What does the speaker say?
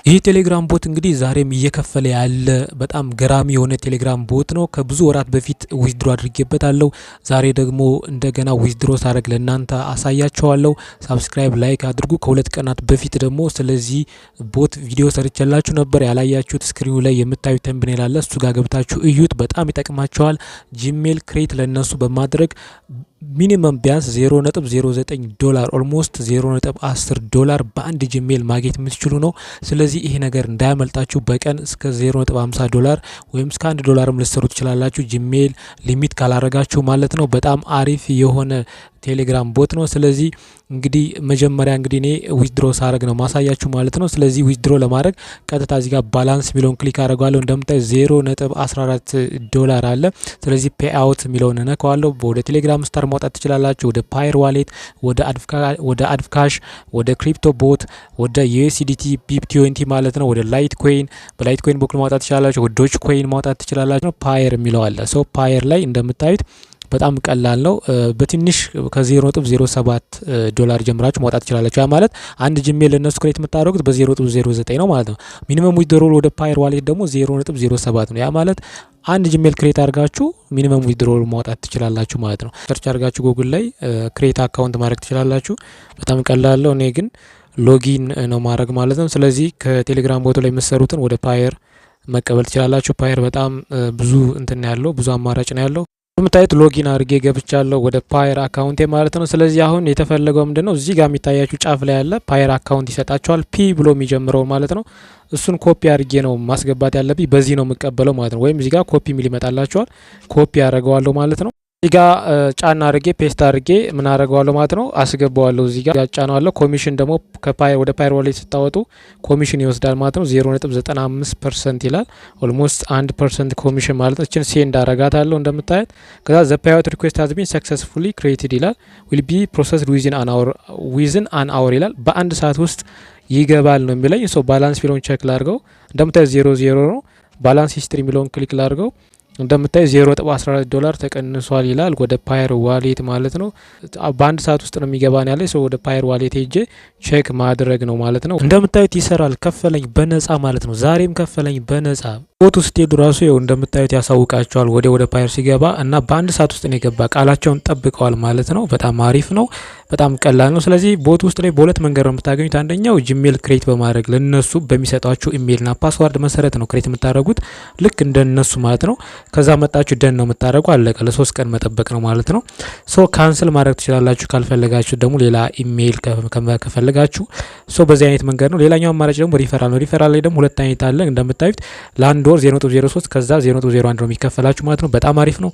ይህ ቴሌግራም ቦት እንግዲህ ዛሬም እየከፈለ ያለ በጣም ገራሚ የሆነ ቴሌግራም ቦት ነው። ከብዙ ወራት በፊት ዊዝድሮ አድርጌበታለሁ። ዛሬ ደግሞ እንደገና ዊዝድሮ ሳደርግ ለእናንተ አሳያችኋለሁ። ሳብስክራይብ፣ ላይክ አድርጉ። ከሁለት ቀናት በፊት ደግሞ ስለዚህ ቦት ቪዲዮ ሰርቼላችሁ ነበር። ያላያችሁት ስክሪኑ ላይ የምታዩት ተምብኔል አለ። እሱ ጋር ገብታችሁ እዩት። በጣም ይጠቅማችኋል። ጂሜል ክሬት ለነሱ በማድረግ ሚኒመም ቢያንስ $0.09 ኦልሞስት $0.10 በአንድ ጂሜል ማግኘት የምትችሉ ነው። ስለዚህ ይሄ ነገር እንዳያመልጣችሁ። በቀን እስከ $0.50 ወይም እስከ $1 ልትሰሩ ትችላላችሁ፣ ጂሜል ሊሚት ካላረጋችሁ ማለት ነው። በጣም አሪፍ የሆነ ቴሌግራም ቦት ነው። ስለዚህ እንግዲህ መጀመሪያ እንግዲህ እኔ ዊዝድሮ ሳረግ ነው ማሳያችሁ ማለት ነው። ስለዚህ ዊዝድሮ ለማድረግ ቀጥታ እዚህ ጋር ባላንስ ሚለውን ክሊክ አደርጋለሁ። እንደምታይ $0.14 አለ። ስለዚህ ፔይ አውት ሚለውን እነካዋለሁ። ወደ ቴሌግራም ስታር ማውጣት ትችላላችሁ። ወደ ፓየር ዋሌት፣ ወደ አድፍካሽ፣ ወደ ክሪፕቶ ቦት፣ ወደ USDT BIP20 ማለት ነው። ወደ ላይት ኮይን፣ በላይት ኮይን በኩል ማውጣት ትችላላችሁ። ወደ ዶጅ ኮይን ማውጣት ትችላላችሁ። ፓየር የሚለው አለ። ሶ ፓየር ላይ እንደምታዩት በጣም ቀላል ነው። በትንሽ ከ$0.07 ጀምራችሁ ማውጣት ትችላላችሁ። ያ ማለት አንድ ጂሜል ለነሱ ክሬት የምታደርጉት በ$0.09 ነው ማለት ነው። ሚኒመም ዊዝድሮ ወደ ፓየር ዋሌት ደግሞ $0.07 ነው። ያ ማለት አንድ ጂሜል ክሬት አድርጋችሁ ሚኒመም ዊዝድሮ ማውጣት ትችላላችሁ ማለት ነው። ሰርች አድርጋችሁ ጉግል ላይ ክሬት አካውንት ማድረግ ትችላላችሁ። በጣም ቀላል ነው። እኔ ግን ሎጊን ነው ማድረግ ማለት ነው። ስለዚህ ከቴሌግራም ቦቱ ላይ የምትሰሩትን ወደ ፓየር መቀበል ትችላላችሁ። ፓየር በጣም ብዙ እንትን ያለው ብዙ አማራጭ ነው ያለው። የምታዩት ሎጊን አድርጌ ገብቻለሁ ወደ ፓየር አካውንቴ ማለት ነው። ስለዚህ አሁን የተፈለገው ምንድነው እዚህ ጋር የሚታያችሁ ጫፍ ላይ ያለ ፓየር አካውንት ይሰጣችኋል። ፒ ብሎ የሚጀምረው ማለት ነው። እሱን ኮፒ አድርጌ ነው ማስገባት ያለብኝ። በዚህ ነው የምቀበለው ማለት ነው። ወይም እዚህ ጋር ኮፒ ሚል ይመጣላችኋል። ኮፒ አደርገዋለሁ ማለት ነው። እዚህ ጋር ጫና አድርጌ ፔስት አድርጌ ምን አደርገዋለሁ ማለት ነው አስገባዋለሁ። እዚህ ጋር ያጫናዋለሁ። ኮሚሽን ደግሞ ወደ ፓየር ዋሌት ስታወጡ ኮሚሽን ይወስዳል ማለት ነው። 0.95% ይላል። ኦልሞስት 1% ኮሚሽን ማለት ነው። እችን ሴንድ አረጋታለሁ እንደምታዩት። ከዛ ዘ ፔይአውት ሪኩዌስት ሃዝ ቢን ሰክሰስፉሊ ክሬትድ ይላል። ዊል ቢ ፕሮሰስድ ዊዝን አን አወር ይላል። በአንድ ሰዓት ውስጥ ይገባል ነው የሚለኝ። ሶ ባላንስ ሚለውን ቼክ ላድርገው። እንደምታዩት 00 ነው። ባላንስ ሂስትሪ ሚለውን ክሊክ ላድርገው። እንደምታይ $0.14 ተቀንሷል ይላል። ወደ ፓየር ዋሌት ማለት ነው። በአንድ ሰዓት ውስጥ ነው የሚገባን ያለ ሰው ወደ ፓየር ዋሌት ሄጄ ቼክ ማድረግ ነው ማለት ነው። እንደምታዩት ይሰራል። ከፈለኝ በነጻ ማለት ነው። ዛሬም ከፈለኝ በነጻ ቦት ውስጥ ሄዱ ራሱ ይኸው እንደምታዩት ያሳውቃቸዋል ወደ ፓየር ሲገባ እና በአንድ ሰዓት ውስጥ ነው የገባ። ቃላቸውን ጠብቀዋል ማለት ነው። በጣም አሪፍ ነው። በጣም ቀላል ነው። ስለዚህ ቦት ውስጥ ላይ በሁለት መንገድ ነው የምታገኙት። አንደኛው ጂሜል ክሬት በማድረግ ለነሱ በሚሰጧችሁ ኢሜይልና ፓስዋርድ መሰረት ነው ክሬት የምታደርጉት ልክ እንደነሱ ማለት ነው። ከዛ መጣችሁ ደን ነው የምታደርጉ። አለቀ። ለ3 ቀን መጠበቅ ነው ማለት ነው። ሶ ካንስል ማድረግ ትችላላችሁ። ካልፈለጋችሁ ደግሞ ሌላ ኢሜይል ከፈለጋችሁ በዚህ አይነት መንገድ ነው። ሌላኛው አማራጭ ደግሞ ሪፈራል ነው። ሪፈራል ላይ ደግሞ ሁለት አይነት አለ እንደምታዩት። ለአንድ ወር 0.03 ከዛ 0.01 ነው የሚከፈላችሁ ማለት ነው። በጣም አሪፍ ነው።